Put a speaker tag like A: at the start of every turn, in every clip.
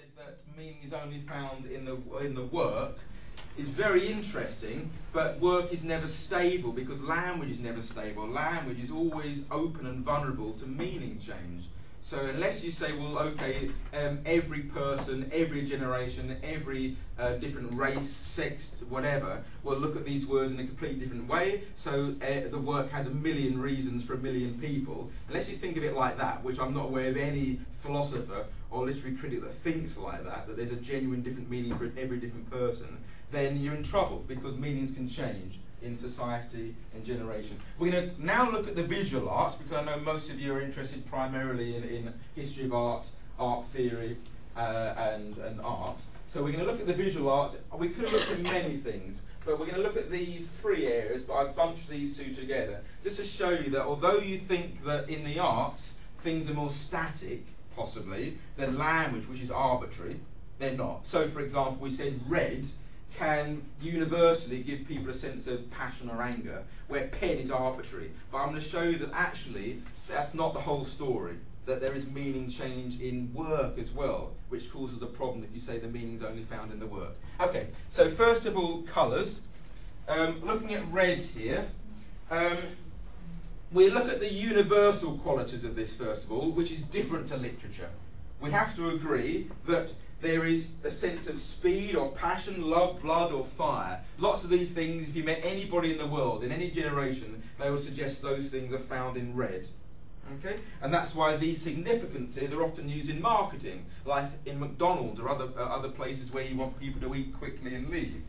A: said that meaning is only found in the work is very interesting, but work is never stable because language is never stable. Language is always open and vulnerable to meaning change. So unless you say, well, okay, every person, every generation, every different race, sex, whatever, will look at these words in a completely different way, so the work has a million reasons for a million people. Unless you think of it like that, which I'm not aware of any philosopher or literary critic that thinks like that there's a genuine different meaning for every different person, then you're in trouble because meanings can change in society and generation. We're going to now look at the visual arts because I know most of you are interested primarily in history of art, art theory and art. So we're going to look at the visual arts. We could have looked at many things, but we're going to look at these three areas, but I've bunched these two together just to show you that although you think that in the arts things are more static, possibly, than language, which is arbitrary, they're not. So for example, we said red can universally give people a sense of passion or anger, where pen is arbitrary. But I'm going to show you that actually that's not the whole story, that there is meaning change in work as well, which causes a problem if you say the meaning's only found in the work. Okay, so first of all, colours. Looking at red here, we look at the universal qualities of this first of all, which is different to literature. We have to agree that there is a sense of speed or passion, love, blood or fire. Lots of these things, if you met anybody in the world, in any generation, they will suggest those things are found in red. Okay? And that's why these significances are often used in marketing, like in McDonald's or other places where you want people to eat quickly and leave,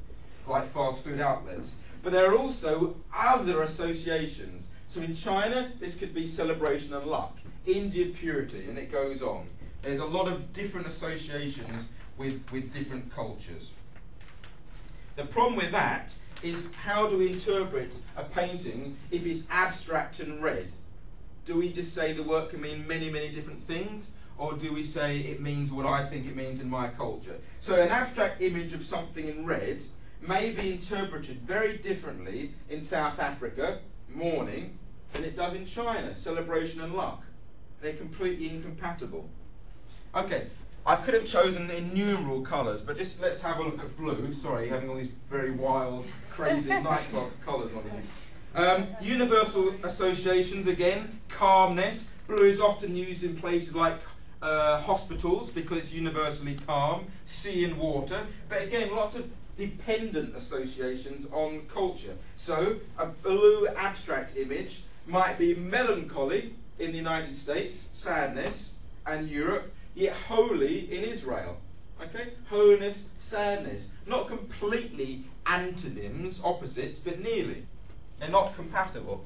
A: like fast food outlets. But there are also other associations. So in China, this could be celebration and luck. India, purity, and it goes on. There's a lot of different associations with different cultures. The problem with that is how do we interpret a painting if it's abstract and red? Do we just say the work can mean many, many different things? Or do we say it means what I think it means in my culture? So an abstract image of something in red may be interpreted very differently in South Africa, mourning, than it does in China, celebration and luck. They're completely incompatible. Okay, I could have chosen innumerable colours, but just let's have a look at blue. Sorry, having all these very wild, crazy nightclub colours on you. Universal associations, again, calmness. Blue is often used in places like hospitals because it's universally calm, sea and water. But again, lots of dependent associations on culture. So a blue abstract image might be melancholy in the United States, sadness, and Europe, yet holy in Israel. Okay? Holiness, sadness. Not completely antonyms, opposites, but nearly. They're not compatible.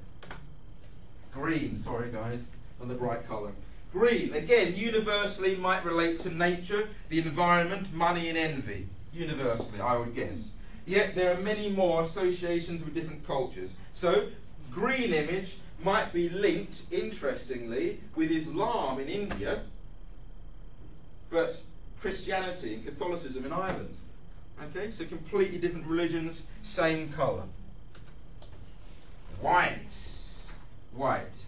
A: Green, sorry guys, on the bright colour. Green, again, universally might relate to nature, the environment, money and envy. Universally, I would guess. Yet there are many more associations with different cultures. So, green image might be linked, interestingly, with Islam in India, but Christianity and Catholicism in Ireland. Okay, so completely different religions, same colour. White. White.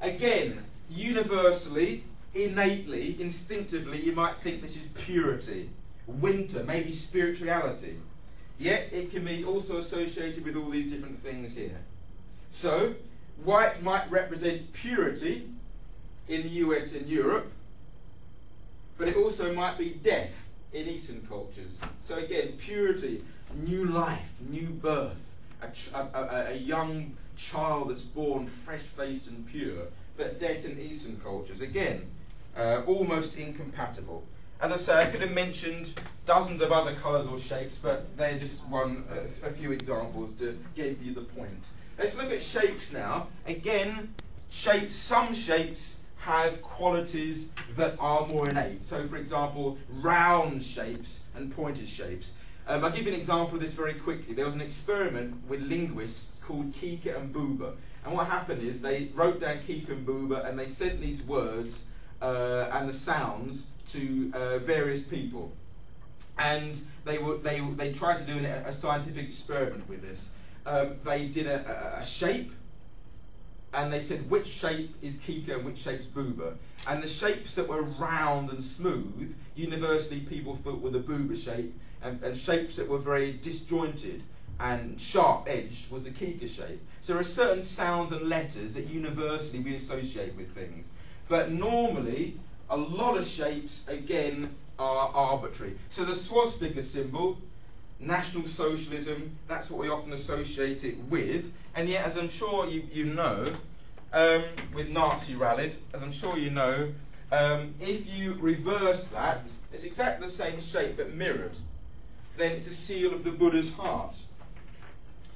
A: Again, universally, innately, instinctively, you might think this is purity. Winter, maybe spirituality. Yet it can be also associated with all these different things here. So, white might represent purity in the US and Europe, but it also might be death in Eastern cultures. So again, purity, new life, new birth, a young child that's born fresh-faced and pure, but death in Eastern cultures, again, almost incompatible. As I say, I could have mentioned dozens of other colours or shapes, but they're just a few examples to give you the point. Let's look at shapes now. Again, shapes, some shapes have qualities that are more innate. So, for example, round shapes and pointed shapes. I'll give you an example of this very quickly. There was an experiment with linguists called Kika and Buba. And what happened is they wrote down Kika and Buba and they sent these words and the sounds to various people. And they tried to do a scientific experiment with this. They did a shape, and they said which shape is Kika and which shape's Booba. And the shapes that were round and smooth, universally people thought were the Booba shape, and shapes that were very disjointed and sharp-edged was the Kika shape. So there are certain sounds and letters that universally we associate with things. But normally, a lot of shapes, again, are arbitrary. So the swastika symbol, National Socialism, that's what we often associate it with. And yet, as I'm sure you know, with Nazi rallies, as I'm sure you know, if you reverse that, it's exactly the same shape but mirrored. Then it's a seal of the Buddha's heart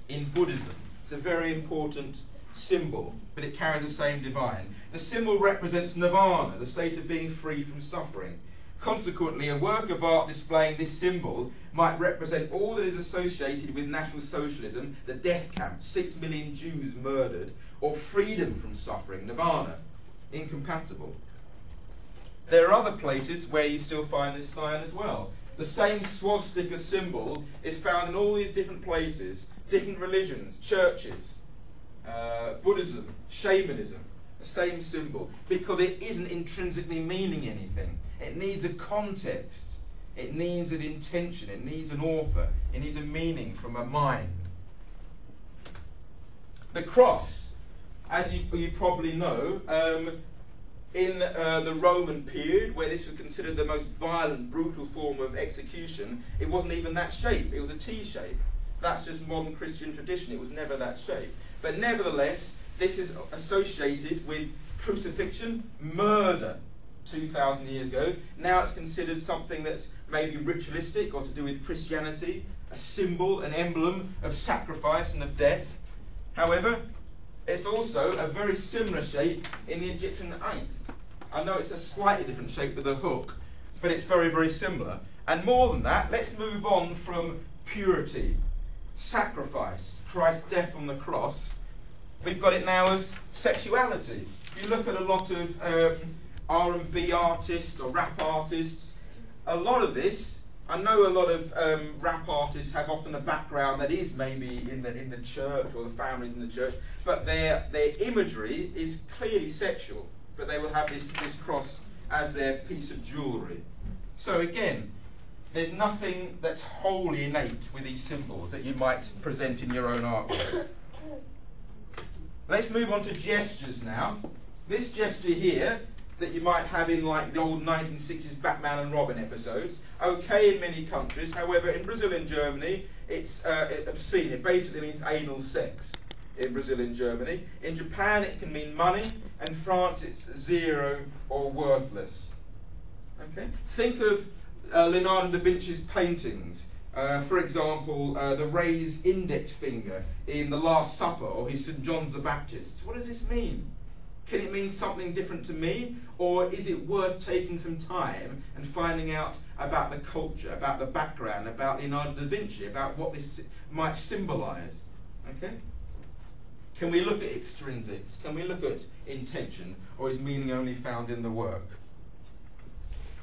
A: in Buddhism. It's a very important symbol, but it carries the same divine. The symbol represents nirvana, the state of being free from suffering. Consequently, a work of art displaying this symbol might represent all that is associated with National Socialism, the death camp, 6 million Jews murdered, or freedom from suffering, nirvana, incompatible. There are other places where you still find this sign as well. The same swastika symbol is found in all these different places, different religions, churches, Buddhism, shamanism, the same symbol, because it isn't intrinsically meaning anything. It needs a context, it needs an intention, it needs an author, it needs a meaning from a mind. The cross, as you probably know, in the Roman period, where this was considered the most violent, brutal form of execution, it wasn't even that shape, it was a T shape. That's just modern Christian tradition, it was never that shape. But nevertheless, this is associated with crucifixion, murder, 2,000 years ago. Now it's considered something that's maybe ritualistic or to do with Christianity, a symbol, an emblem of sacrifice and of death. However, it's also a very similar shape in the Egyptian ape. I know it's a slightly different shape with a hook, but it's very, very similar. And more than that, let's move on from purity, sacrifice, Christ's death on the cross. We've got it now as sexuality. If you look at a lot of R&B artists or rap artists, a lot of this, I know a lot of rap artists have often a background that is maybe in the church or the families in the church, but their imagery is clearly sexual, but they will have this cross as their piece of jewellery. So again, there's nothing that's wholly innate with these symbols that you might present in your own artwork. Let's move on to gestures now. This gesture here, that you might have in like the old 1960s Batman and Robin episodes, okay in many countries. However, in Brazil and Germany, it's obscene. It basically means anal sex in Brazil and Germany. In Japan, it can mean money, and France, it's zero or worthless. Okay. Think of Leonardo da Vinci's paintings. For example, the raised index finger in The Last Supper, or his St. John the Baptist. What does this mean? Can it mean something different to me? Or is it worth taking some time and finding out about the culture, about the background, about Leonardo da Vinci, about what this might symbolise? Okay? Can we look at extrinsics? Can we look at intention? Or is meaning only found in the work?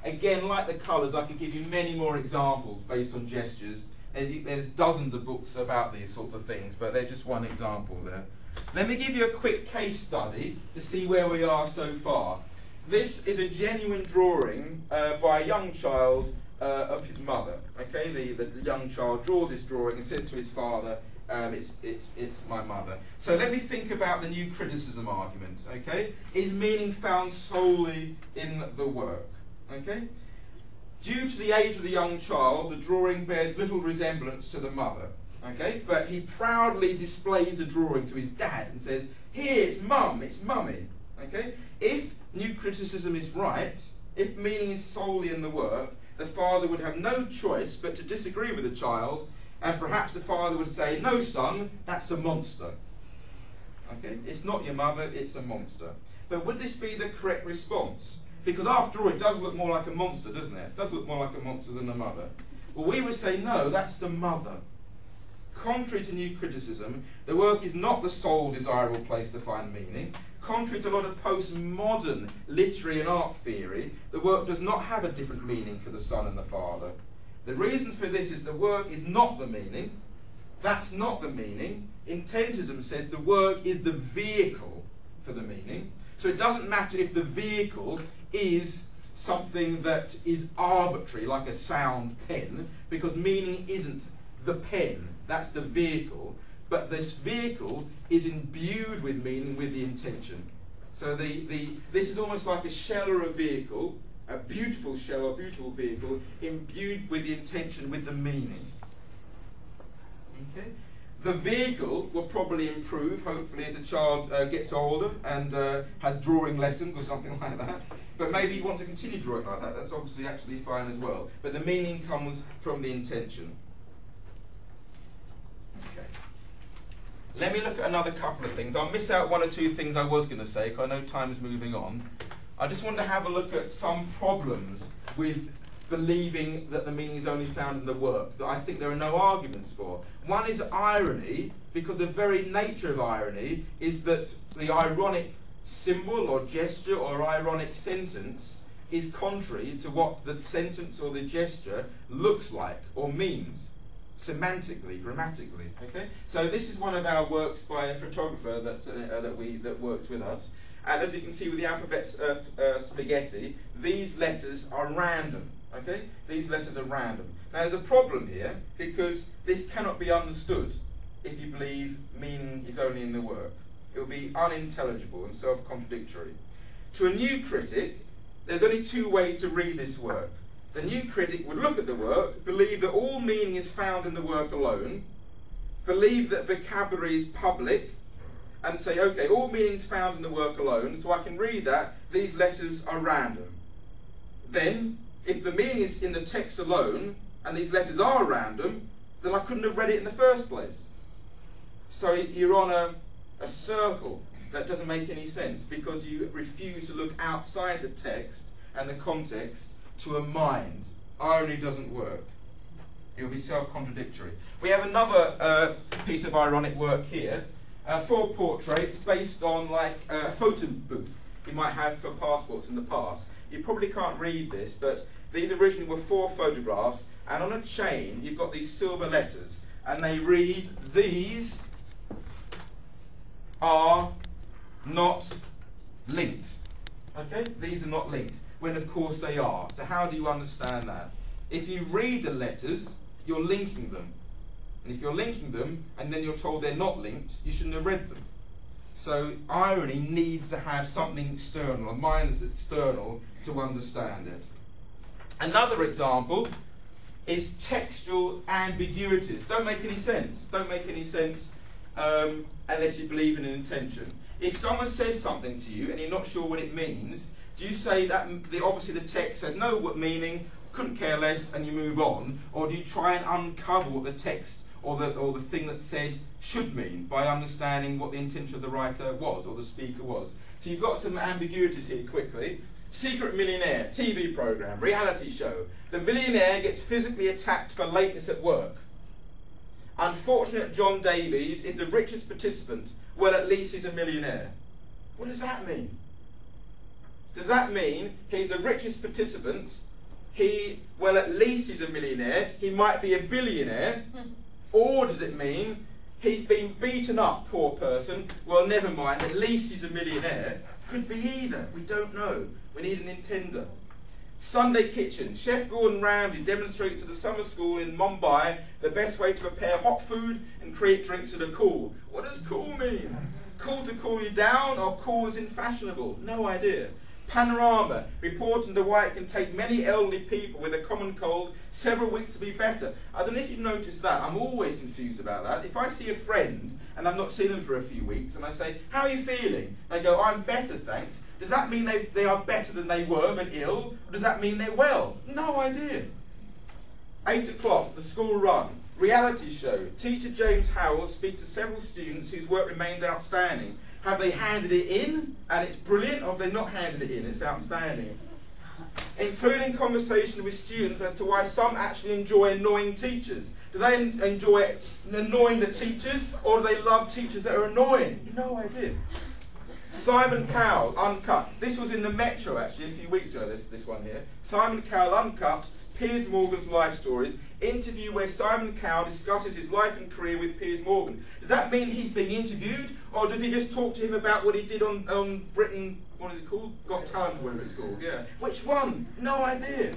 A: Again, like the colours, I could give you many more examples based on gestures. There's dozens of books about these sorts of things, but they're just one example there. Let me give you a quick case study to see where we are so far. This is a genuine drawing by a young child of his mother. Okay, the young child draws this drawing and says to his father, it's my mother. So let me think about the new criticism argument. Okay, is meaning found solely in the work? Okay, due to the age of the young child, the drawing bears little resemblance to the mother. Okay, but he proudly displays the drawing to his dad and says, "Here, it's mum, it's mummy." Okay, if new criticism is right, if meaning is solely in the work, the father would have no choice but to disagree with the child, and perhaps the father would say, "No, son, that's a monster." Okay, it's not your mother, it's a monster. But would this be the correct response? Because after all, it does look more like a monster, doesn't it? It does look more like a monster than a mother. Well, we would say, no, that's the mother. Contrary to new criticism, the work is not the sole desirable place to find meaning. Contrary to a lot of postmodern literary and art theory, the work does not have a different meaning for the son and the father. The reason for this is the work is not the meaning. That's not the meaning. Intentism says the work is the vehicle for the meaning. So it doesn't matter if the vehicle is something that is arbitrary, like a sound pen, because meaning isn't the pen, that's the vehicle, but this vehicle is imbued with meaning, with the intention. So this is almost like a shell or a vehicle, a beautiful shell or beautiful vehicle, imbued with the intention, with the meaning. Okay? The vehicle will probably improve, hopefully, as a child gets older and has drawing lessons or something like that. But maybe you want to continue drawing like that. That's obviously actually fine as well. But the meaning comes from the intention. Okay. Let me look at another couple of things. I'll miss out one or two things I was going to say, because I know time is moving on. I just want to have a look at some problems with believing that the meaning is only found in the work, that I think there are no arguments for. One is irony, because the very nature of irony is that the ironic symbol or gesture or ironic sentence is contrary to what the sentence or the gesture looks like or means, semantically, grammatically. Okay? So this is one of our works by a photographer that works with us. And as you can see with the alphabet spaghetti, these letters are random. Okay? These letters are random. Now there's a problem here, because this cannot be understood if you believe meaning is only in the work. It will be unintelligible and self-contradictory. To a new critic, there's only two ways to read this work. The new critic would look at the work, believe that all meaning is found in the work alone, believe that vocabulary is public, and say, okay, all meaning is found in the work alone, so I can read that, these letters are random. Then, if the meaning is in the text alone, and these letters are random, then I couldn't have read it in the first place. So you're on a circle that doesn't make any sense, because you refuse to look outside the text and the context to a mind. Irony doesn't work. It will be self-contradictory. We have another piece of ironic work here, 4 portraits based on like a photo booth you might have for passports in the past. You probably can't read this, but these originally were 4 photographs, and on a chain you've got these silver letters, and they read, "These are not linked." Okay? These are not linked, when of course they are. So how do you understand that? If you read the letters, you're linking them. And if you're linking them, and then you're told they're not linked, you shouldn't have read them. So irony needs to have something external, a mind that's external, to understand it. Another example is textual ambiguities. Don't make any sense. Don't make any sense unless you believe in an intention. If someone says something to you and you're not sure what it means, do you say that obviously the text has no meaning, couldn't care less, and you move on? Or do you try and uncover what the text or the thing that's said should mean by understanding what the intention of the writer was or the speaker was? So you've got some ambiguities here quickly. Secret Millionaire, TV programme, reality show. The millionaire gets physically attacked for lateness at work. Unfortunate John Davies is the richest participant. Well, at least he's a millionaire. What does that mean? Does that mean he's the richest participant? Well, at least he's a millionaire. He might be a billionaire. Or does it mean he's been beaten up, poor person? Well, never mind. At least he's a millionaire. Could be either. We don't know. We need an intender. Sunday Kitchen. Chef Gordon Ramsay demonstrates at a summer school in Mumbai the best way to prepare hot food and create drinks that are cool. What does cool mean? Cool to cool you down, or cool as in fashionable? No idea. Panorama, reporting to why it can take many elderly people with a common cold several weeks to be better. I don't know if you've noticed that. I'm always confused about that. If I see a friend and I've not seen them for a few weeks and I say, "How are you feeling?" They go, "I'm better, thanks." Does that mean they are better than they were but ill? Or does that mean they're well? No idea. 8 o'clock, the school run. Reality show. Teacher James Howells speaks to several students whose work remains outstanding. Have they handed it in and it's brilliant, or have they not handed it in? It's outstanding. Including conversation with students as to why some actually enjoy annoying teachers. Do they enjoy annoying the teachers, or do they love teachers that are annoying? No idea. Simon Cowell, Uncut. This was in the Metro actually a few weeks ago, this one here. Simon Cowell, Uncut, Piers Morgan's life stories. Interview where Simon Cowell discusses his life and career with Piers Morgan. Does that mean he's being interviewed, or does he just talk to him about what he did on Britain, what is it called? Got Talent, whatever it's called, yeah. Which one? No idea.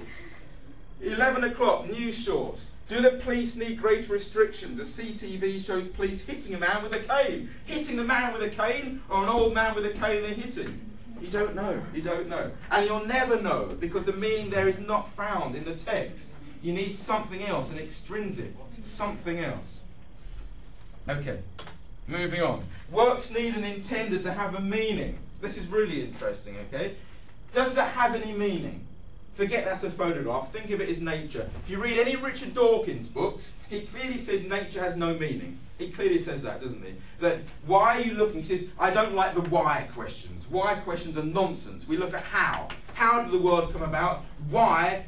A: 11 o'clock, news shorts. Do the police need greater restrictions? A CTV shows police hitting a man with a cane. Hitting the man with a cane, or an old man with a cane they're hitting? You don't know, you don't know. And you'll never know, because the meaning there is not found in the text. You need something else, an extrinsic, something else. Okay, moving on. Works need an intender to have a meaning. This is really interesting, okay? Does that have any meaning? Forget that's a photograph, think of it as nature. If you read any Richard Dawkins books, he clearly says nature has no meaning. He clearly says that, doesn't he? That why are you looking? He says, I don't like the why questions. Why questions are nonsense. We look at how. How did the world come about? Why?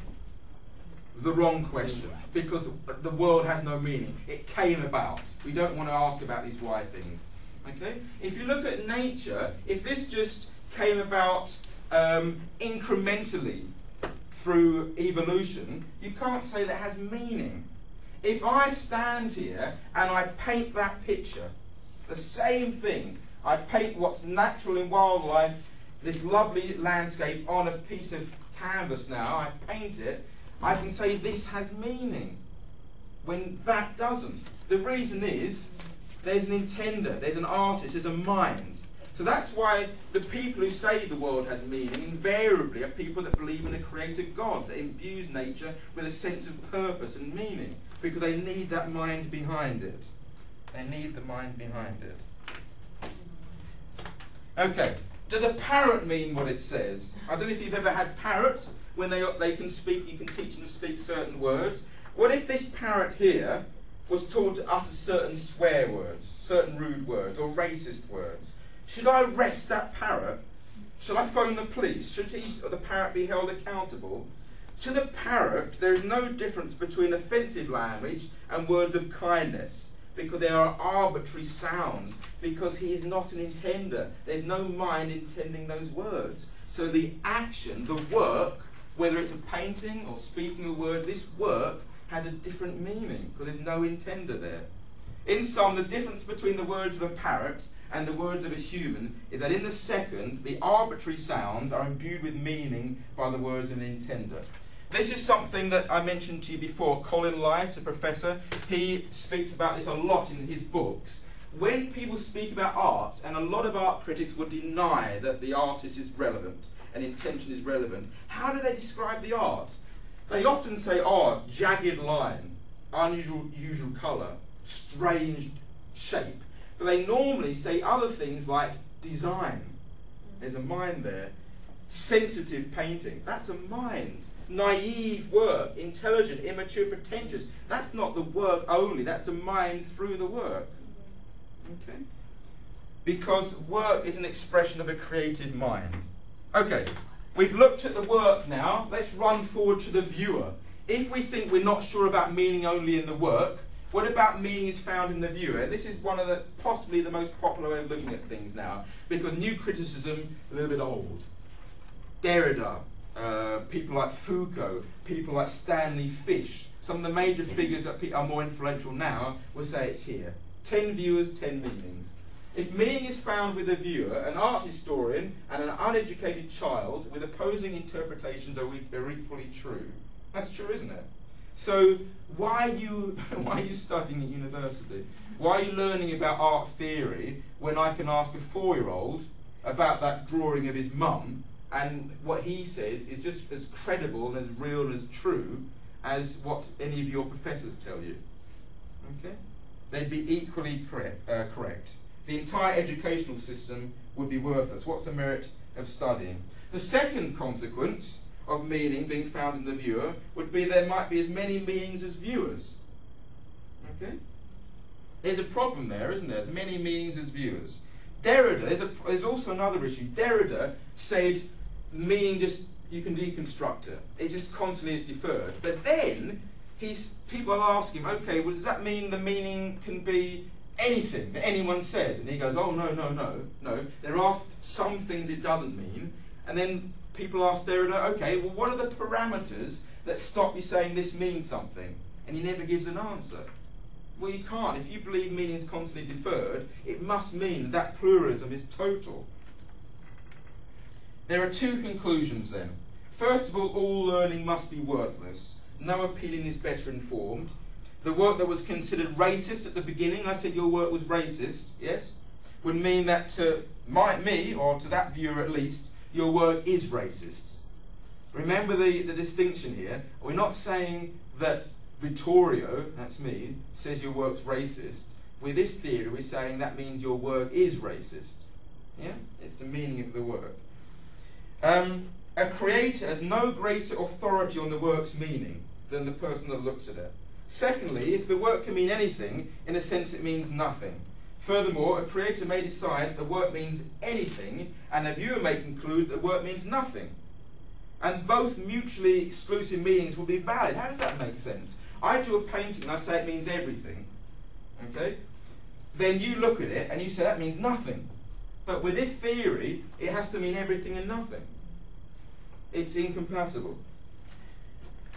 A: The wrong question. Because the world has no meaning. It came about. We don't want to ask about these why things. Okay? If you look at nature, if this just came about incrementally through evolution, you can't say that has meaning. If I stand here and I paint that picture, the same thing, I paint what's natural in wildlife, this lovely landscape on a piece of canvas now, I paint it, I can say this has meaning, when that doesn't. The reason is, there's an intender, there's an artist, there's a mind. So that's why the people who say the world has meaning invariably are people that believe in a creator God, that imbues nature with a sense of purpose and meaning, because they need that mind behind it. They need the mind behind it. Okay, does a parrot mean what it says? I don't know if you've ever had parrots, when they can speak, you can teach them to speak certain words. What if this parrot here was taught to utter certain swear words, certain rude words, or racist words? Should I arrest that parrot? Should I phone the police? Should the parrot be held accountable? To the parrot, there is no difference between offensive language and words of kindness, because they are arbitrary sounds, because he is not an intender. There's no mind intending those words. So the action, the work, whether it's a painting or speaking a word, this work has a different meaning, because there's no intender there. In sum, the difference between the words of a parrot and the words of a human is that in the second, the arbitrary sounds are imbued with meaning by the words of an intender. This is something that I mentioned to you before. Colin Lice, a professor, he speaks about this a lot in his books. When people speak about art, and a lot of art critics would deny that the artist is relevant and intention is relevant, how do they describe the art? They often say, oh, jagged line, unusual colour, strange shape. But they normally say other things like design. There's a mind there. Sensitive painting. That's a mind. Naive work. Intelligent, immature, pretentious. That's not the work only. That's the mind through the work. Okay? Because work is an expression of a creative mind. Okay. We've looked at the work now. Let's run forward to the viewer. If we think we're not sure about meaning only in the work, what about meaning is found in the viewer? This is one of the, possibly the most popular way of looking at things now, because new criticism, a little bit old. Derrida, people like Foucault, people like Stanley Fish, some of the major figures that are more influential now will say it's here. 10 viewers, 10 meanings. If meaning is found with a viewer, an art historian and an uneducated child with opposing interpretations are equally true. That's true, isn't it? So why are you studying at university? Why are you learning about art theory when I can ask a 4-year-old about that drawing of his mum, and what he says is just as credible and as real and as true as what any of your professors tell you? Okay? They'd be equally correct. The entire educational system would be worthless. What's the merit of studying? The second consequence of meaning being found in the viewer would be there might be as many meanings as viewers. Okay? There's a problem there, isn't there? As many meanings as viewers. Derrida, there's also another issue. Derrida said meaning just, you can deconstruct it. It just constantly is deferred. But then, people ask him, okay, well, does that mean the meaning can be anything that anyone says? And he goes, oh, no. There are some things it doesn't mean. And then people ask Derrida, okay, well, what are the parameters that stop you saying this means something? And he never gives an answer. Well, you can't. If you believe meaning is constantly deferred, it must mean that pluralism is total. There are two conclusions then. First of all learning must be worthless. No opinion is better informed. The work that was considered racist at the beginning, I said your work was racist, yes, would mean that to me, or to that viewer at least, your work is racist. Remember the distinction here. We're not saying that Vittorio, that's me, says your work's racist. With this theory, we're saying that means your work is racist. Yeah? It's the meaning of the work. A creator has no greater authority on the work's meaning than the person that looks at it. Secondly, if the work can mean anything, in a sense it means nothing. Furthermore, a creator may decide that the work means anything, and a viewer may conclude that the work means nothing. And both mutually exclusive meanings will be valid. How does that make sense? I do a painting and I say it means everything. Okay? Then you look at it and you say that means nothing. But with this theory, it has to mean everything and nothing. It's incompatible.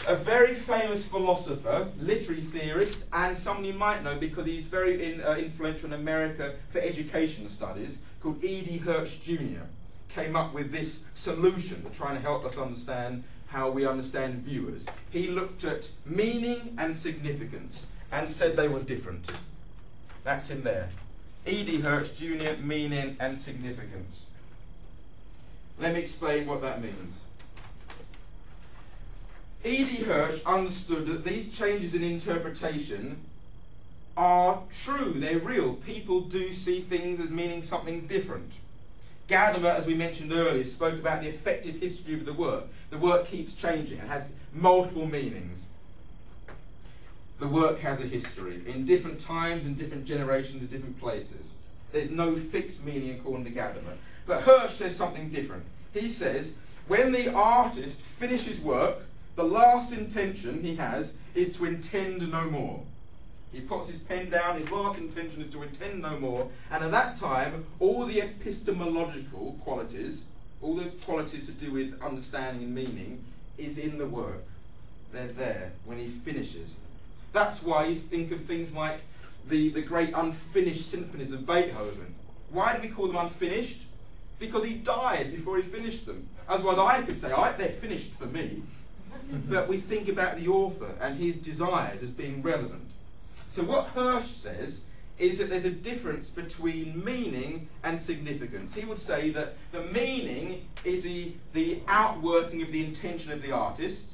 A: A very famous philosopher, literary theorist, and someone you might know because he's very influential in America for educational studies, called E.D. Hirsch Jr., came up with this solution for trying to help us understand how we understand viewers. He looked at meaning and significance and said they were different. That's him there. E.D. Hirsch Jr., meaning and significance. Let me explain what that means. E.D. Hirsch understood that these changes in interpretation are true, they're real. People do see things as meaning something different. Gadamer, as we mentioned earlier, spoke about the effective history of the work. The work keeps changing and has multiple meanings. The work has a history in different times, in different generations, in different places. There's no fixed meaning according to Gadamer. But Hirsch says something different. He says, when the artist finishes work, the last intention he has is to intend no more. He puts his pen down, his last intention is to intend no more, and at that time, all the epistemological qualities, all the qualities to do with understanding and meaning, is in the work. They're there when he finishes. That's why you think of things like the great unfinished symphonies of Beethoven. Why do we call them unfinished? Because he died before he finished them. Otherwise I could say, they're finished for me. But we think about the author and his desires as being relevant. So what Hirsch says is that there's a difference between meaning and significance. He would say that the meaning is the outworking of the intention of the artist.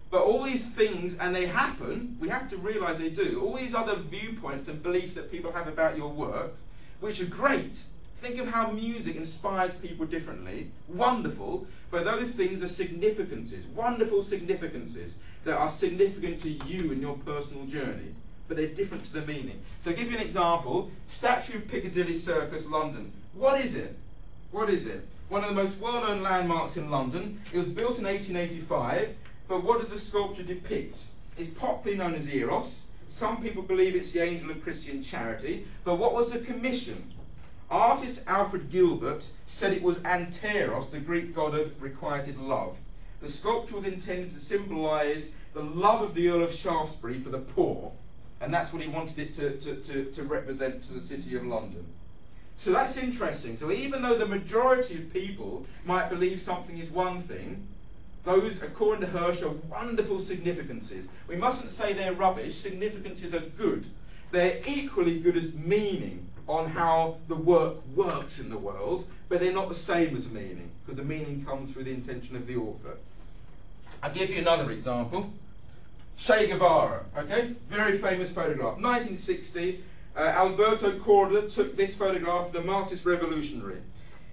A: But all these things, and they happen, we have to realise they do, all these other viewpoints and beliefs that people have about your work, which are great. Think of how music inspires people differently. Wonderful. But those things are significances, wonderful significances that are significant to you in your personal journey. But they're different to the meaning. So I'll give you an example. Statue of Piccadilly Circus, London. What is it? What is it? One of the most well-known landmarks in London. It was built in 1885. But what does the sculpture depict? It's popularly known as Eros. Some people believe it's the angel of Christian charity. But what was the commission? Artist Alfred Gilbert said it was Anteros, the Greek god of requited love. The sculpture was intended to symbolise the love of the Earl of Shaftesbury for the poor, and that's what he wanted it to represent to the City of London. So that's interesting. So even though the majority of people might believe something is one thing, those, according to Hirsch, are wonderful significances. We mustn't say they're rubbish. Significances are good. They're equally good as meaning on how the work works in the world, but they're not the same as meaning, because the meaning comes through the intention of the author. I'll give you another example. Che Guevara, okay? Very famous photograph. 1960, Alberto Corda took this photograph of the Marxist revolutionary.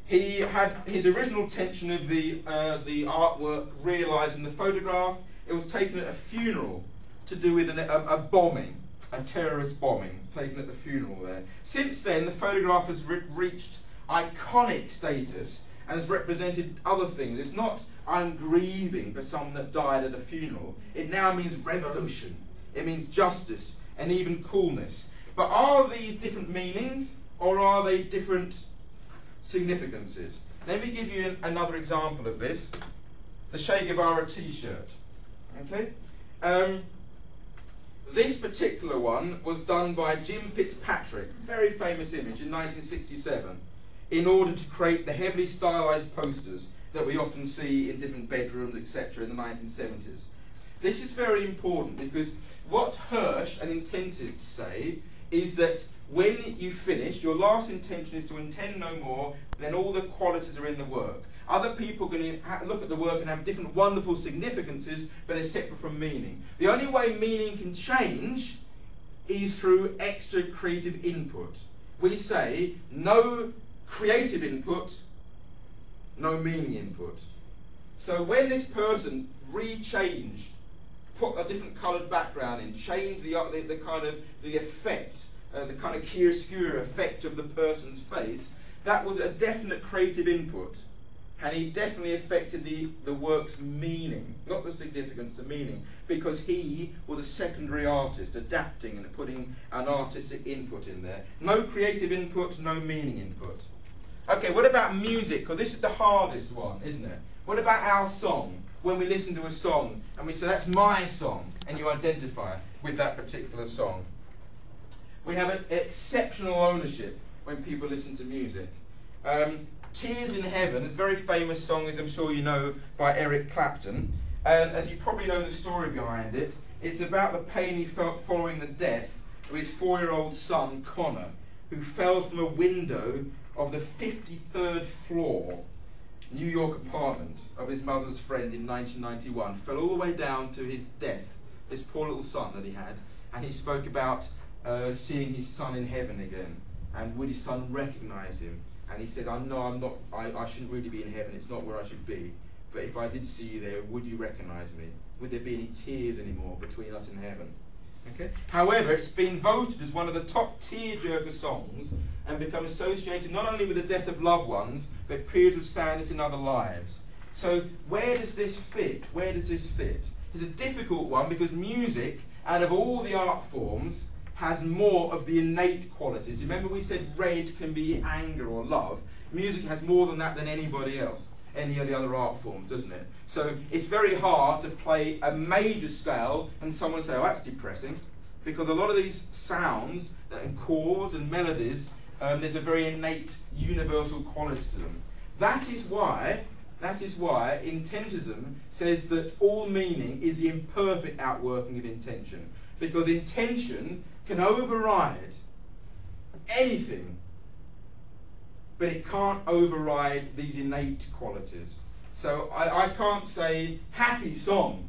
A: He had his original intention of the artwork realised in the photograph. It was taken at a funeral to do with a bombing. A terrorist bombing taken at the funeral there. Since then, the photograph has reached iconic status and has represented other things. It's not, I'm grieving for someone that died at a funeral. It now means revolution. It means justice and even coolness. But are these different meanings, or are they different significances? Let me give you another example of this. The Che Guevara t-shirt. Okay? This particular one was done by Jim Fitzpatrick, very famous image, in 1967, in order to create the heavily stylized posters that we often see in different bedrooms, etc., in the 1970s. This is very important because what Hirsch and intentists say is that when you finish, your last intention is to intend no more, then all the qualities are in the work. Other people can look at the work and have different wonderful significances, but they're separate from meaning. The only way meaning can change is through extra creative input. We say no creative input, no meaning input. So when this person rechanged, put a different coloured background in, changed the kind of the effect, the kind of chiaroscuro effect of the person's face, that was a definite creative input. And he definitely affected the work's meaning, not the significance, the meaning, because he was a secondary artist, adapting and putting an artistic input in there. No creative input, no meaning input. Okay, what about music? Because this is the hardest one, isn't it? What about our song? When we listen to a song and we say, that's my song, and you identify with that particular song. We have exceptional ownership when people listen to music. Tears in Heaven is a very famous song, as I'm sure you know, by Eric Clapton. And as you probably know the story behind it, it's about the pain he felt following the death of his 4-year-old son, Connor, who fell from a window of the 53rd floor New York apartment of his mother's friend in 1991. Fell all the way down to his death, this poor little son that he had. And he spoke about seeing his son in heaven again. And would his son recognise him? And he said, I shouldn't really be in heaven, it's not where I should be. But if I did see you there, would you recognise me? Would there be any tears anymore between us in heaven? Okay. However, it's been voted as one of the top tearjerker songs and become associated not only with the death of loved ones, but periods of sadness in other lives. So where does this fit? Where does this fit? It's a difficult one because music, out of all the art forms, has more of the innate qualities. Remember we said red can be anger or love. Music has more than that than anybody else, any of the other art forms, doesn't it? So it's very hard to play a major scale and someone say, oh, that's depressing, because a lot of these sounds and chords and melodies, there's a very innate universal quality to them. That is why intentism says that all meaning is the imperfect outworking of intention, because intention can override anything, but it can't override these innate qualities. So I can't say happy song.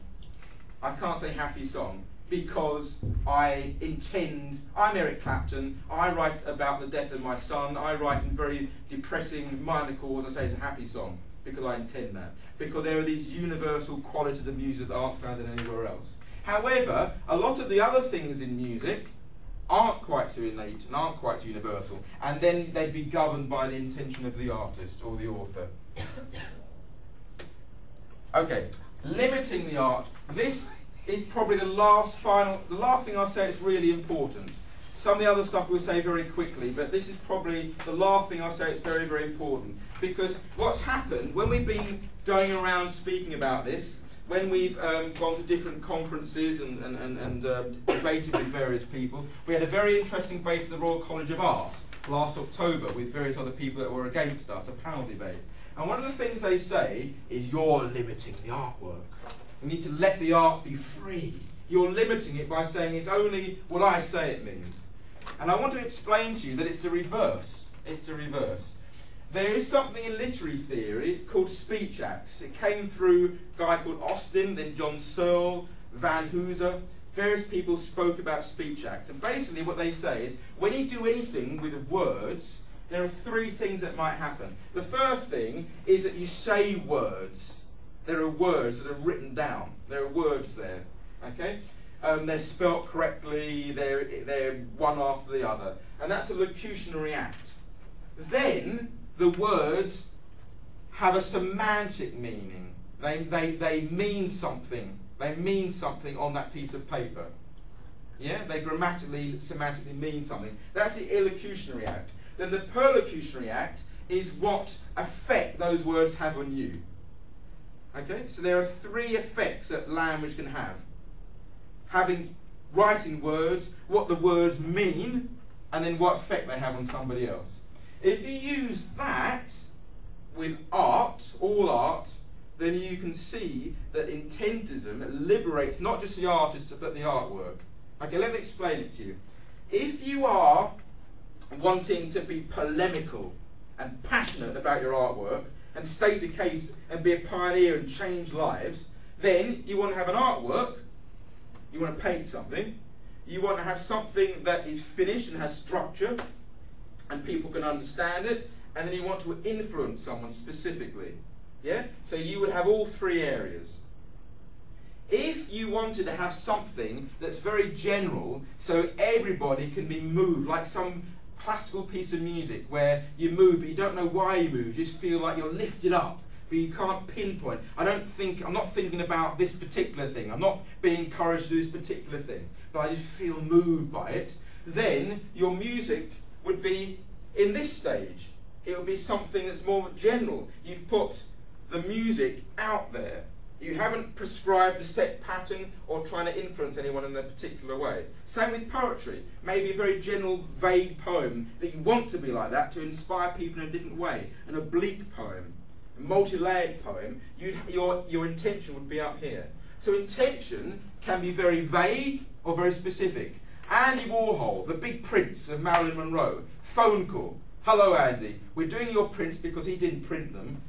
A: I can't say happy song because I intend, I'm Eric Clapton, I write about the death of my son, I write in very depressing minor chords, I say it's a happy song because I intend that. Because there are these universal qualities of music that aren't found in anywhere else. However, a lot of the other things in music aren't quite so innate and aren't quite so universal, and then they'd be governed by the intention of the artist or the author. Okay, limiting the art. This is probably the last thing I'll say is really important. Some of the other stuff we'll say very quickly, but this is probably the last thing I'll say is very, very important. Because what's happened, when we've been going around speaking about this, when we've gone to different conferences and debated with various people, we had a very interesting debate at the Royal College of Art last October with various other people that were against us, a panel debate. And one of the things they say is, you're limiting the artwork. We need to let the art be free. You're limiting it by saying it's only what I say it means. And I want to explain to you that it's the reverse. It's the reverse. There is something in literary theory called speech acts. It came through a guy called Austin, then John Searle, Van Hooser. Various people spoke about speech acts. And basically what they say is, when you do anything with words, there are three things that might happen. The first thing is that you say words. There are words that are written down. There are words there. Okay? They're spelt correctly. They're one after the other. And that's a locutionary act. Then the words have a semantic meaning. They mean something. They mean something on that piece of paper. Yeah? They grammatically, semantically mean something. That's the illocutionary act. Then the perlocutionary act is what effect those words have on you. Okay, so there are three effects that language can have. Writing words, what the words mean, and then what effect they have on somebody else. If you use that with art, all art, then you can see that intentism liberates not just the artist but the artwork. Okay, let me explain it to you. If you are wanting to be polemical and passionate about your artwork and state a case and be a pioneer and change lives, then you want to have an artwork, you want to paint something, you want to have something that is finished and has structure and people can understand it, and then you want to influence someone specifically. Yeah? So you would have all three areas. If you wanted to have something that's very general, so everybody can be moved, like some classical piece of music where you move but you don't know why you move, you just feel like you're lifted up, but you can't pinpoint. I'm not thinking about this particular thing, I'm not being encouraged to do this particular thing, but I just feel moved by it, then your music would be in this stage. It would be something that's more general. You've put the music out there. You haven't prescribed a set pattern or trying to influence anyone in a particular way. Same with poetry. Maybe a very general, vague poem that you want to be like that to inspire people in a different way. An oblique poem, a multi-layered poem, your intention would be up here. So intention can be very vague or very specific. Andy Warhol, the big prince of Marilyn Monroe, phone call. Hello Andy, we're doing your prints because he didn't print them.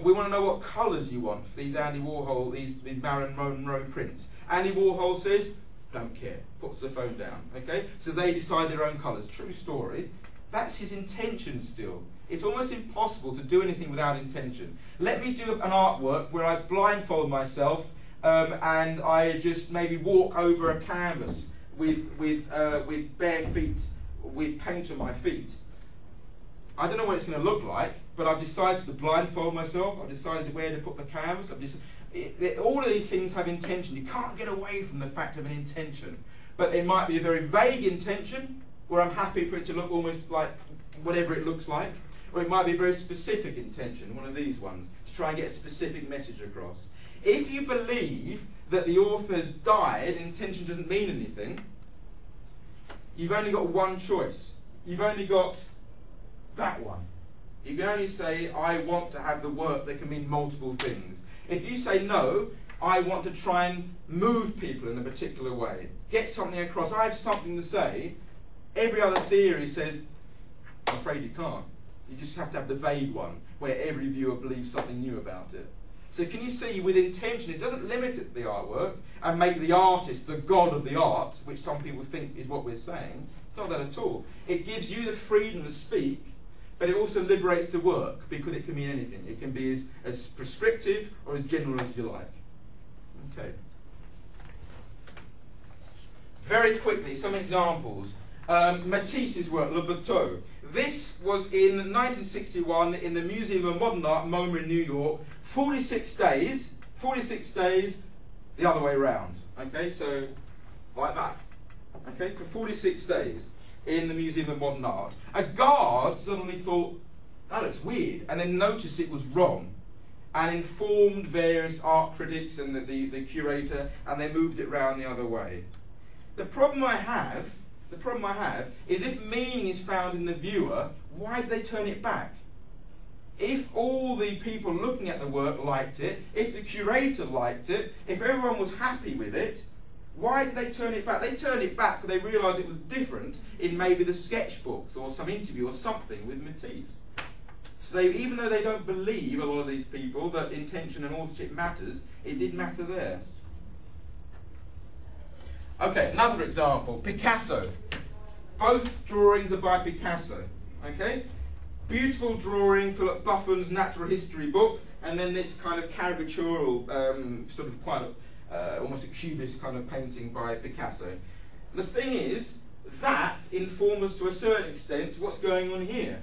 A: We want to know what colours you want for these Andy Warhol, these Marilyn Monroe prints. Andy Warhol says, don't care, puts the phone down. Okay, so they decide their own colours. True story. That's his intention still. It's almost impossible to do anything without intention. Let me do an artwork where I blindfold myself and I just maybe walk over a canvas with bare feet, with paint on my feet. I don't know what it's going to look like, but I've decided to blindfold myself. I've decided where to put the canvas. All of these things have intention. You can't get away from the fact of an intention. But it might be a very vague intention, where I'm happy for it to look almost like whatever it looks like. Or it might be a very specific intention, one of these ones, to try and get a specific message across. If you believe that the author's died, intention doesn't mean anything, you've only got one choice. You've only got that one. You can only say, I want to have the work that can mean multiple things. If you say, no, I want to try and move people in a particular way, get something across, I have something to say, every other theory says, I'm afraid you can't. You just have to have the vague one, where every viewer believes something new about it. So can you see, with intention, it doesn't limit it to the artwork, and make the artist the god of the arts, which some people think is what we're saying. It's not that at all. It gives you the freedom to speak, but it also liberates the work, because it can mean anything. It can be as prescriptive or as general as you like. Okay. Very quickly, some examples. Matisse's work, Le Bateau. This was in 1961 in the Museum of Modern Art, MoMA in New York. 46 days, the other way around. Okay, so like that. Okay, for 46 days. In the Museum of Modern Art. A guard suddenly thought, that looks weird, and then noticed it was wrong, and informed various art critics and the curator, and they moved it round the other way. The problem I have is if meaning is found in the viewer, why do they turn it back? If all the people looking at the work liked it, if the curator liked it, if everyone was happy with it, why did they turn it back? They turned it back because they realised it was different in maybe the sketchbooks or some interview or something with Matisse. So even though they don't believe, a lot of these people, that intention and authorship matters, it did matter there. Okay, another example, Picasso. Both drawings are by Picasso. Okay? Beautiful drawing, Philip Buffon's Natural History book, and then this kind of caricatural, sort of quite almost a cubist kind of painting by Picasso. The thing is, that informs us to a certain extent what's going on here.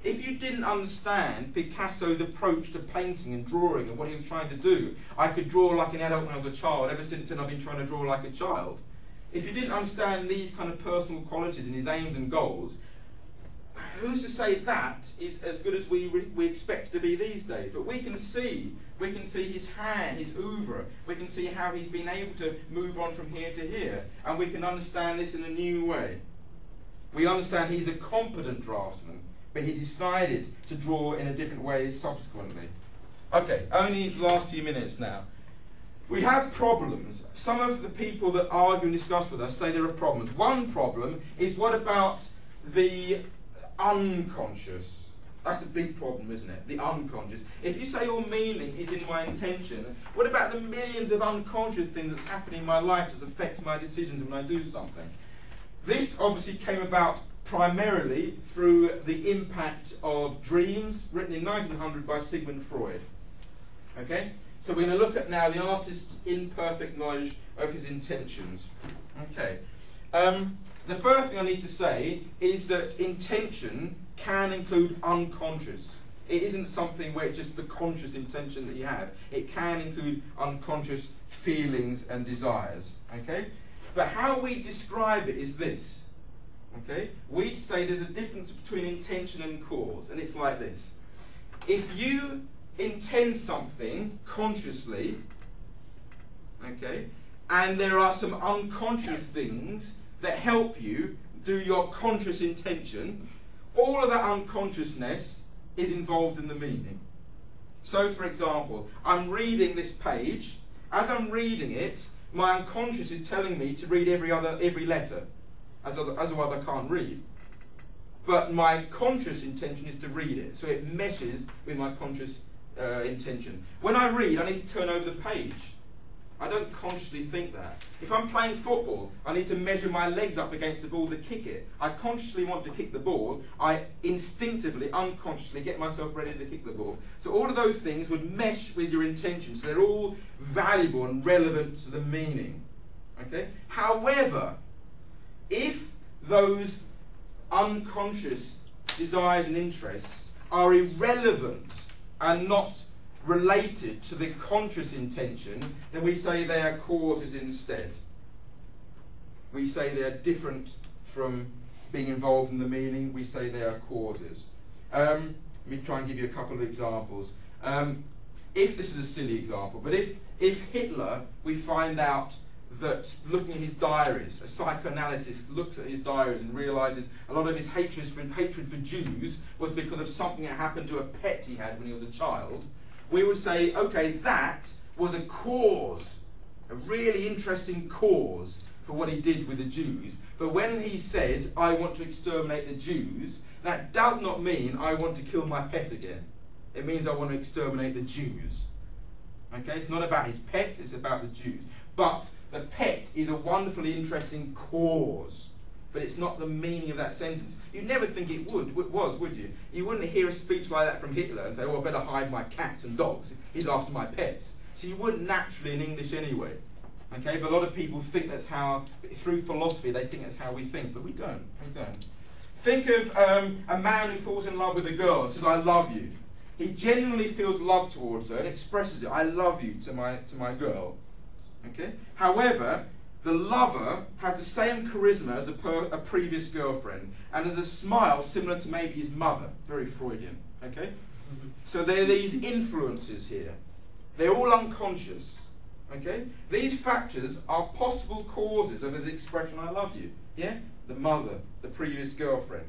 A: If you didn't understand Picasso's approach to painting and drawing and what he was trying to do, I could draw like an adult when I was a child, ever since then I've been trying to draw like a child. If you didn't understand these kind of personal qualities and his aims and goals, who's to say that is as good as we expect to be these days? But we can see his hand, his oeuvre. We can see how he's been able to move on from here to here. And we can understand this in a new way. We understand he's a competent draftsman, but he decided to draw in a different way subsequently. Okay, only the last few minutes now. We have problems. Some of the people that argue and discuss with us say there are problems. One problem is, what about the unconscious? That's a big problem, isn't it? The unconscious. If you say all meaning is in my intention, what about the millions of unconscious things that's happening in my life that affects my decisions when I do something? This obviously came about primarily through the impact of dreams, written in 1900 by Sigmund Freud. Okay? So we're going to look at now the artist's imperfect knowledge of his intentions. Okay. The first thing I need to say is that intention can include unconscious. It isn't something where it's just the conscious intention that you have. It can include unconscious feelings and desires. Okay? But how we describe it is this. Okay? We'd say there's a difference between intention and cause, and it's like this. If you intend something consciously, okay, and there are some unconscious things that help you do your conscious intention, all of that unconsciousness is involved in the meaning. So, for example, I'm reading this page. As I'm reading it, my unconscious is telling me to read every letter, as otherwise I can't read. But my conscious intention is to read it, so it meshes with my conscious intention. When I read, I need to turn over the page. I don't consciously think that. If I'm playing football, I need to measure my legs up against the ball to kick it. I consciously want to kick the ball. I instinctively, unconsciously get myself ready to kick the ball. So all of those things would mesh with your intention. So they're all valuable and relevant to the meaning. Okay? However, if those unconscious desires and interests are irrelevant and not related to the conscious intention, then we say they are causes instead. We say they are different from being involved in the meaning. We say they are causes. Let me try and give you a couple of examples. If this is a silly example, but if Hitler, we find out that looking at his diaries, a psychoanalyst looks at his diaries and realises a lot of his hatred for Jews was because of something that happened to a pet he had when he was a child, we would say, okay, that was a cause, a really interesting cause for what he did with the Jews. But when he said, I want to exterminate the Jews, that does not mean I want to kill my pet again. It means I want to exterminate the Jews. Okay, it's not about his pet, it's about the Jews. But the pet is a wonderfully interesting cause, but it's not the meaning of that sentence. You'd never think it was, would you? You wouldn't hear a speech like that from Hitler and say, oh, I better hide my cats and dogs. He's after my pets. So you wouldn't naturally in English anyway. Okay, but a lot of people think that's how, through philosophy, they think that's how we think, but we don't. We don't. Think of a man who falls in love with a girl and says, I love you. He genuinely feels love towards her and expresses it, I love you, to my girl. Okay? However, the lover has the same charisma as a previous girlfriend and has a smile similar to maybe his mother. Very Freudian. Okay? So there are these influences here. They're all unconscious. Okay? These factors are possible causes of his expression, I love you. Yeah? The mother, the previous girlfriend.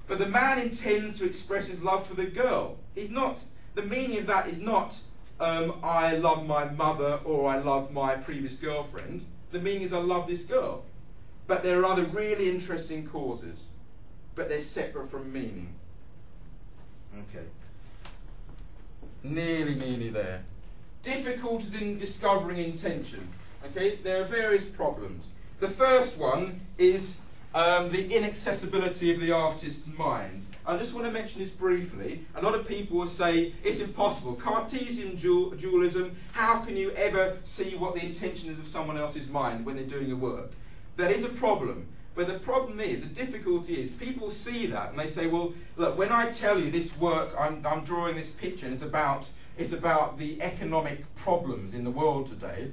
A: But the man intends to express his love for the girl. He's not, the meaning of that is not, I love my mother or I love my previous girlfriend. The meaning is I love this girl. But there are other really interesting causes. But they're separate from meaning. Okay. Nearly there. Difficulties in discovering intention. Okay, there are various problems. The first one is the inaccessibility of the artist's mind. I just want to mention this briefly. A lot of people will say it's impossible. Cartesian dualism, how can you ever see what the intention is of someone else's mind when they're doing a work? That is a problem. But the problem is, the difficulty is, people see that and they say, well, look, when I tell you this work, I'm drawing this picture and it's about the economic problems in the world today,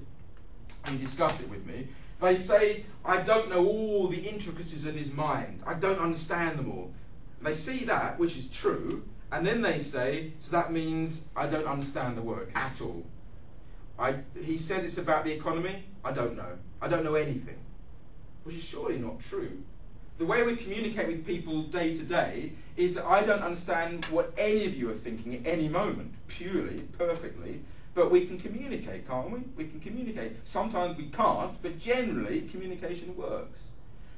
A: and you discuss it with me, they say, I don't know all the intricacies of his mind. I don't understand them all. And they see that, which is true, and then they say, so that means I don't understand the work at all. He says it's about the economy. I don't know. I don't know anything. Which is surely not true. The way we communicate with people day to day is that I don't understand what any of you are thinking at any moment, purely, perfectly, but we can communicate, can't we? We can communicate. Sometimes we can't, but generally communication works.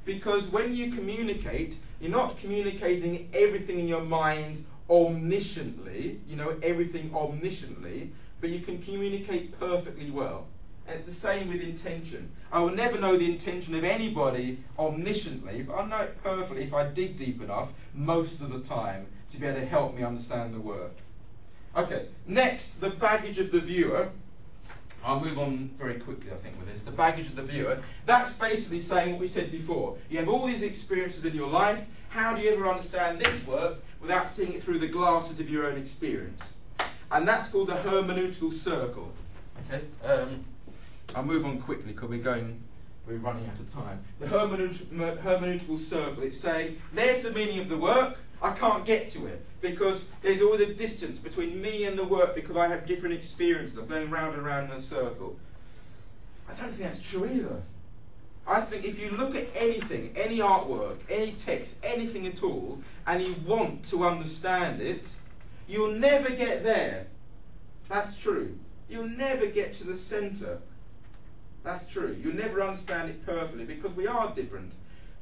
A: Because when you communicate, you're not communicating everything in your mind omnisciently, you know, everything omnisciently, but you can communicate perfectly well. And it's the same with intention. I will never know the intention of anybody omnisciently, but I know it perfectly if I dig deep enough most of the time to be able to help me understand the work. Okay, next, the baggage of the viewer. I'll move on very quickly, I think, with this. The baggage of the viewer. That's basically saying what we said before. You have all these experiences in your life. How do you ever understand this work without seeing it through the glasses of your own experience? And that's called the hermeneutical circle. Okay. I'll move on quickly because we're running out of time. The hermeneutical circle, it's saying, there's the meaning of the work, I can't get to it because there's always a distance between me and the work because I have different experiences. I'm going round and round in a circle. I don't think that's true either. I think if you look at anything, any artwork, any text, anything at all, and you want to understand it, you'll never get there. That's true. You'll never get to the centre. That's true. You'll never understand it perfectly because we are different.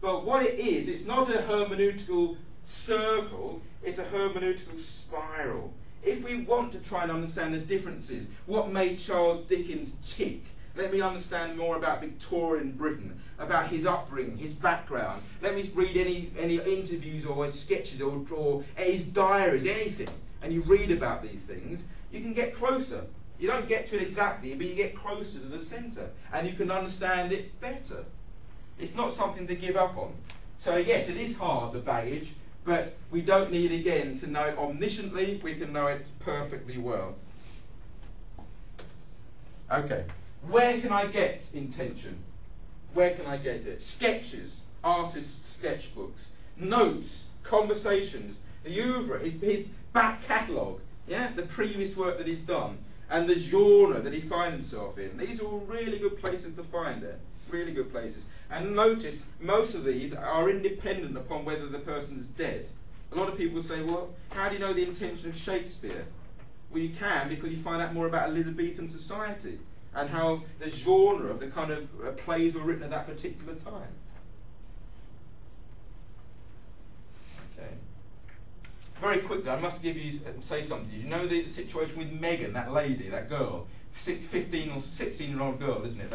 A: But what it is, it's not a hermeneutical circle, it's a hermeneutical spiral. If we want to try and understand the differences, what made Charles Dickens tick, let me understand more about Victorian Britain, about his upbringing, his background. Let me read any interviews or sketches or his diaries, anything. And you read about these things, you can get closer. You don't get to it exactly, but you get closer to the centre. And you can understand it better. It's not something to give up on. So yes, it is hard, the baggage, but we don't need, again, to know it omnisciently. We can know it perfectly well. Okay. Where can I get intention? Where can I get it? Sketches, artists' sketchbooks, notes, conversations, the oeuvre, his back catalogue, yeah, the previous work that he's done, and the genre that he finds himself in. These are all really good places to find it. Really good places. And notice, most of these are independent upon whether the person's dead. A lot of people say, well, how do you know the intention of Shakespeare? Well, you can because you find out more about Elizabethan society and how the genre of the kind of plays were written at that particular time. Okay. Very quickly, I must say something. You know the situation with Megan, that lady, that girl, 15 or 16-year-old girl, isn't it?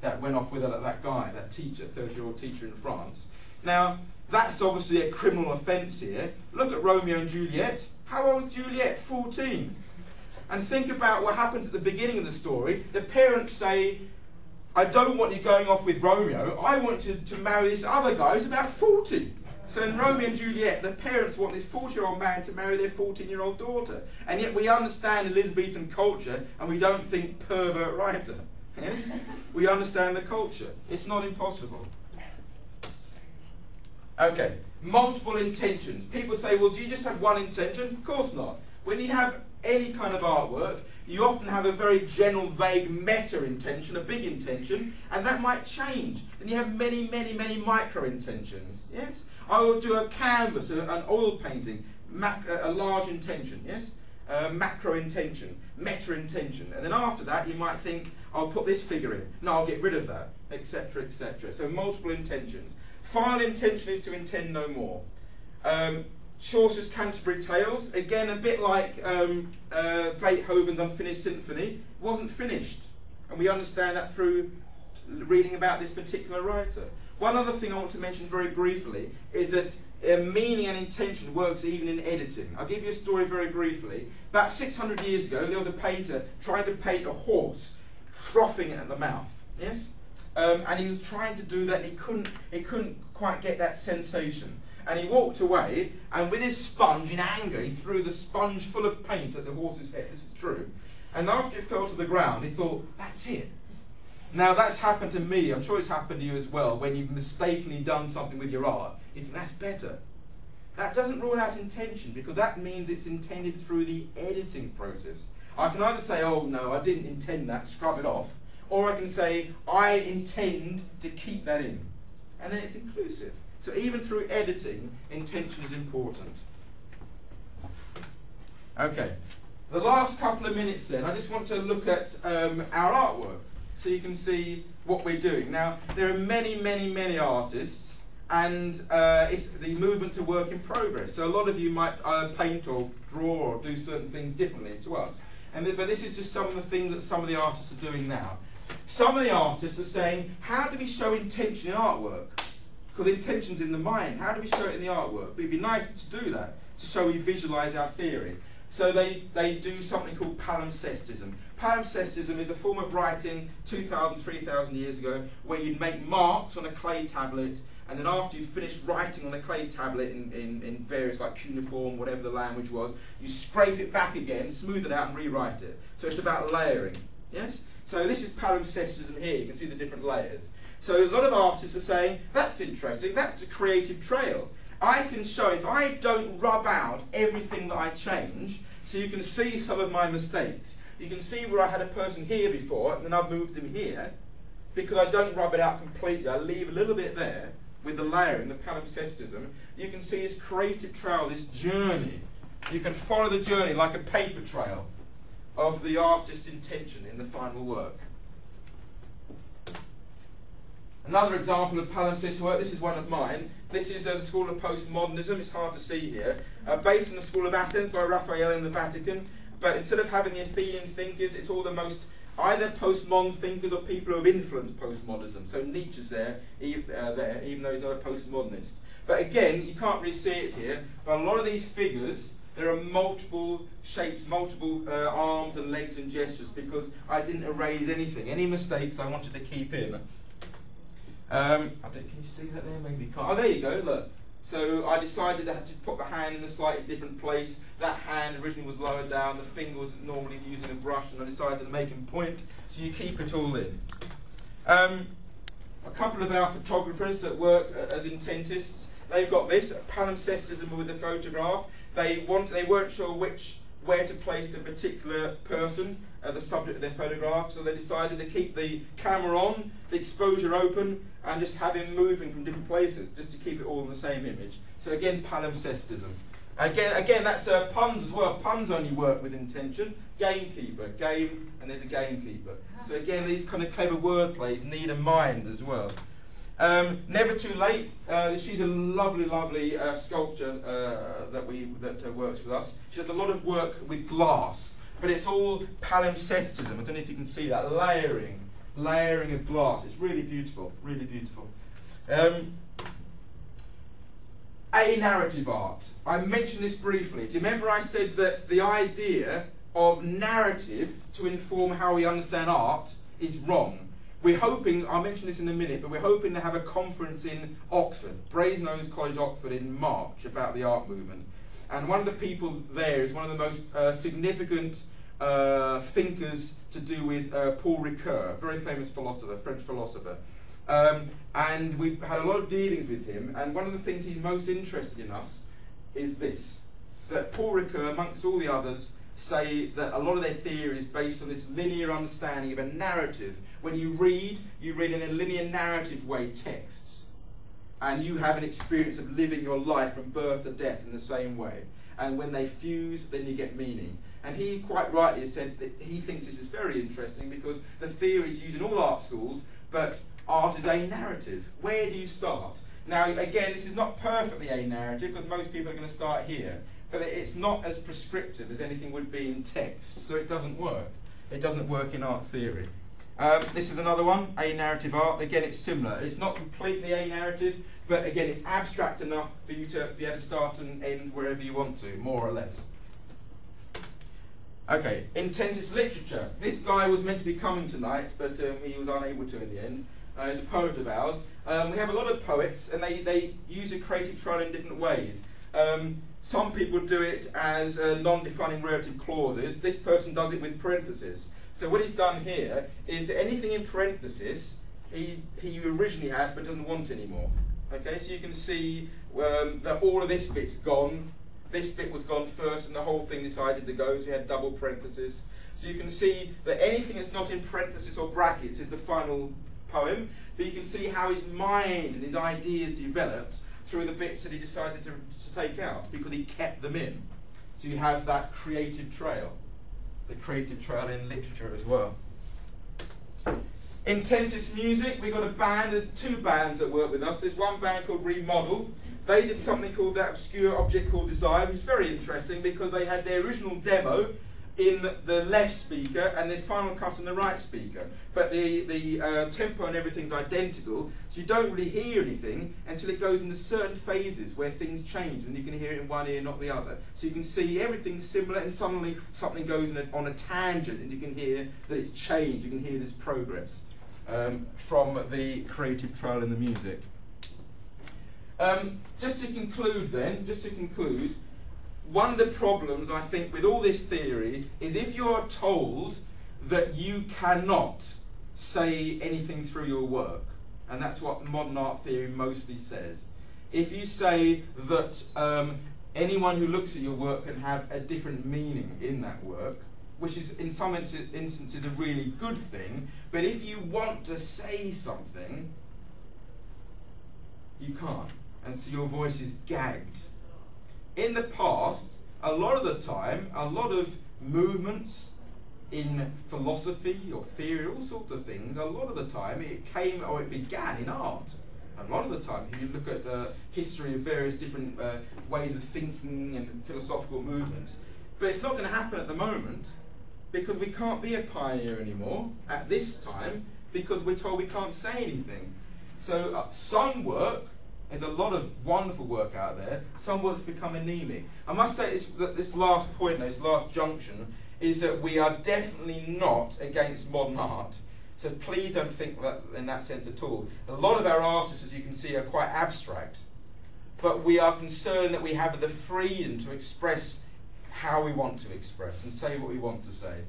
A: That went off with that guy, that teacher, 30-year-old teacher in France. Now, that's obviously a criminal offence here. Look at Romeo and Juliet. How old is Juliet? 14. And think about what happens at the beginning of the story. The parents say, I don't want you going off with Romeo. I want you to marry this other guy who's about 40. So in Romeo and Juliet, the parents want this 40-year-old man to marry their 14-year-old daughter. And yet we understand Elizabethan culture and we don't think pervert writer. Yes? We understand the culture. It's not impossible. Okay, multiple intentions. People say, well, do you just have one intention? Of course not. When you have any kind of artwork, you often have a very general, vague meta-intention, a big intention, and that might change. Then you have many, many, many micro-intentions. Yes? I will do a canvas, an oil painting, a large intention, yes? Macro intention, meta intention, and then after that you might think, I'll put this figure in, no, I'll get rid of that, etc., etc. So multiple intentions. Final intention is to intend no more. Chaucer's Canterbury Tales, again a bit like Beethoven's Unfinished Symphony, wasn't finished, and we understand that through reading about this particular writer. One other thing I want to mention very briefly is that meaning and intention works even in editing. I'll give you a story very briefly. About 600 years ago, there was a painter trying to paint a horse frothing at the mouth. Yes, and he was trying to do that. And he couldn't quite get that sensation. And he walked away, and with his sponge, in anger, he threw the sponge full of paint at the horse's head. This is true. And after it fell to the ground, he thought, that's it. Now, that's happened to me. I'm sure it's happened to you as well. When you've mistakenly done something with your art, you think, that's better. that doesn't rule out intention, because that means it's intended through the editing process. I can either say, oh no, I didn't intend that, scrub it off, or I can say, I intend to keep that in. And then it's inclusive. So even through editing, intention is important. Okay, the last couple of minutes then, I just want to look at our artwork, so you can see what we're doing. Now, there are many, many, many artists, and the movement's a work in progress. So a lot of you might paint or draw or do certain things differently to us. But this is just some of the things that some of the artists are doing now. Some of the artists are saying, how do we show intention in artwork? Because intention's in the mind. How do we show it in the artwork? It'd be nice to do that, to show we visualise our theory. So they do something called palimpsestism. Palimpsestism is a form of writing 2,000, 3,000 years ago, where you'd make marks on a clay tablet, and then after you finished writing on a clay tablet in various, like cuneiform, whatever the language was, you scrape it back again, smooth it out and rewrite it. So it's about layering. Yes? So this is palimpsestism here. You can see the different layers. So a lot of artists are saying, that's interesting, that's a creative trail. I can show, if I don't rub out everything that I change, so you can see some of my mistakes. You can see where I had a person here before, and then I've moved him here, because I don't rub it out completely. I leave a little bit there, with the layering, the palimpsestism. You can see this creative trail, this journey. You can follow the journey like a paper trail of the artist's intention in the final work. Another example of palimpsest work, this is one of mine. This is the School of Postmodernism, it's hard to see here. Based in the School of Athens by Raphael in the Vatican, but instead of having the Athenian thinkers, it's all the most either postmodern thinkers or people who have influenced postmodernism. So Nietzsche's there, even though he's not a postmodernist. But again, you can't really see it here, but a lot of these figures, there are multiple shapes, multiple arms and legs and gestures, because I didn't erase anything. Any mistakes I wanted to keep in. Can you see that there? Maybe you can't. Oh, there you go, look. So I decided I had to put the hand in a slightly different place. That hand originally was lower down, the finger was normally using a brush, and I decided to make him point, so you keep it all in. A couple of our photographers that work as intentists, they've got this, palimpsestism with the photograph. They weren't sure where to place the particular person, the subject of their photograph, so they decided to keep the camera on, the exposure open, and just have him moving from different places, just to keep it all in the same image. So again, palimpsestism. Again, that's puns as well. Puns only work with intention. Gamekeeper, game, and there's a gamekeeper. So again, these kind of clever word plays need a mind as well. Never Too Late. She's a lovely, lovely sculptor that works with us. She does a lot of work with glass, but it's all palimpsestism. I don't know if you can see that layering of glass. It's really beautiful, really beautiful. A narrative art. I mentioned this briefly. Do you remember I said that the idea of narrative to inform how we understand art is wrong? We're hoping, I'll mention this in a minute, but we're hoping to have a conference in Oxford, Brasenose College, Oxford, in March about the art movement. And one of the people there is one of the most significant thinkers to do with Paul Ricoeur, a very famous philosopher, French philosopher. And we've had a lot of dealings with him, and one of the things he's most interested in us is this, that Paul Ricoeur, amongst all the others, say that a lot of their theory is based on this linear understanding of a narrative. When you read in a linear narrative way texts, and you have an experience of living your life from birth to death in the same way. And when they fuse, then you get meaning. And he quite rightly has said that he thinks this is very interesting because the theory is used in all art schools, but art is a narrative. Where do you start? Now, again, this is not perfectly a narrative because most people are going to start here, but it's not as prescriptive as anything would be in text, so it doesn't work. It doesn't work in art theory. This is another one, a narrative art. Again, it's similar. It's not completely a narrative, but again, it's abstract enough for you to be able to start and end wherever you want to, more or less. Okay, Intentist literature. This guy was meant to be coming tonight, but he was unable to in the end. He's a poet of ours. We have a lot of poets, and they use a creative trail in different ways. Some people do it as non-defining relative clauses. This person does it with parentheses. So what he's done here is anything in parentheses he originally had but doesn't want anymore. Okay, so you can see that all of this bit's gone. This bit was gone first and the whole thing decided to go, so you had double parentheses. So you can see that anything that's not in parentheses or brackets is the final poem, but you can see how his mind and his ideas developed through the bits that he decided to take out, because he kept them in. So you have that creative trail, the creative trail in literature as well. Intentist music, we've got a band, there's two bands that work with us. There's one band called Remodel. They did something called that obscure object called Desire, which is very interesting because they had their original demo in the left speaker and the final cut on the right speaker. But the tempo and everything's identical, so you don't really hear anything until it goes into certain phases where things change and you can hear it in one ear, not the other. So you can see everything's similar and suddenly something goes on a tangent and you can hear that it's changed, you can hear this progress from the creative trail in the music. Just to conclude, one of the problems, I think, with all this theory is if you are told that you cannot say anything through your work, and that's what modern art theory mostly says. If you say that anyone who looks at your work can have a different meaning in that work, which is in some instances a really good thing, but if you want to say something, you can't. And so your voice is gagged. In the past, a lot of the time, a lot of movements in philosophy or theory, all sorts of things, a lot of the time it came or it began in art. A lot of the time, if you look at the history of various different ways of thinking and philosophical movements. But it's not going to happen at the moment because we can't be a pioneer anymore at this time because we're told we can't say anything. So some work, there's a lot of wonderful work out there. Some work's become anemic. I must say this last point, this last junction, is that we are definitely not against modern art. So please don't think that in that sense at all. A lot of our artists, as you can see, are quite abstract. But we are concerned that we have the freedom to express how we want to express and say what we want to say.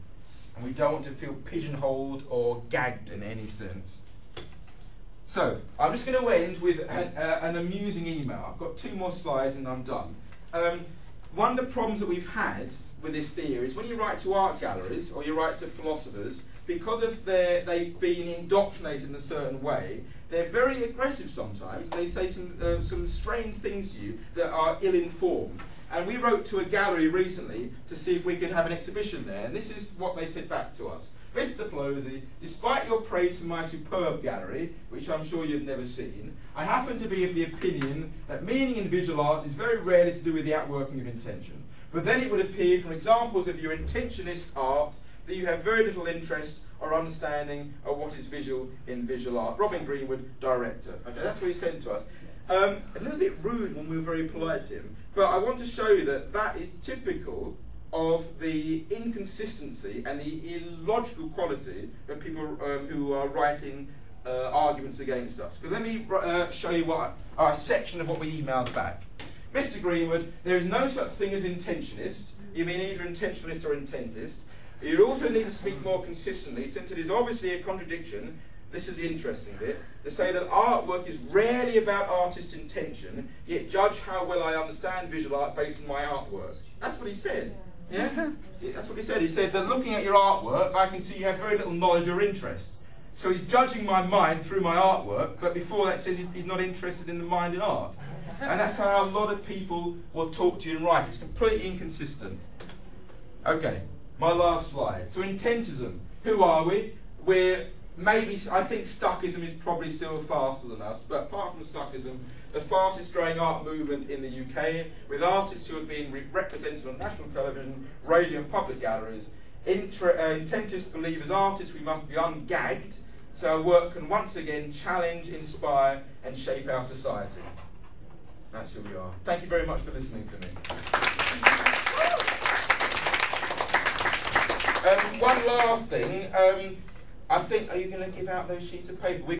A: And we don't want to feel pigeonholed or gagged in any sense. So, I'm just going to end with an amusing email. I've got 2 more slides and I'm done. One of the problems that we've had with this theory is when you write to art galleries or you write to philosophers, because of they've been indoctrinated in a certain way, they're very aggressive sometimes. They say some strange things to you that are ill-informed. And we wrote to a gallery recently to see if we could have an exhibition there, and this is what they said back to us. Mr. Pelosi, despite your praise for my superb gallery, which I'm sure you've never seen, I happen to be of the opinion that meaning in visual art is very rarely to do with the outworking of intention. But then it would appear from examples of your intentionist art that you have very little interest or understanding of what is visual in visual art. Robin Greenwood, director. Okay, that's what he sent to us. A little bit rude when we were very polite to him, but I want to show you that that is typical of the inconsistency and the illogical quality of people who are writing arguments against us. Because let me show you a section of what we emailed back. Mr. Greenwood, there is no such thing as intentionist. You mean either intentionalist or intentist. You also need to speak more consistently, since it is obviously a contradiction. This is the interesting bit, to say that artwork is rarely about artist intention, yet judge how well I understand visual art based on my artwork. That's what he said. Yeah? That's what he said. He said that looking at your artwork, I can see you have very little knowledge or interest. So he's judging my mind through my artwork, but before that says he's not interested in the mind in art. And that's how a lot of people will talk to you and write. It's completely inconsistent. Okay, my last slide. So intentism. Who are we? We're maybe, I think Stuckism is probably still faster than us, but apart from Stuckism, the fastest growing art movement in the UK, with artists who have been represented on national television, radio and public galleries. Intentists believe as artists we must be ungagged, so our work can once again challenge, inspire and shape our society. That's who we are. Thank you very much for listening to me. One last thing, I think, are you going to give out those sheets of paper?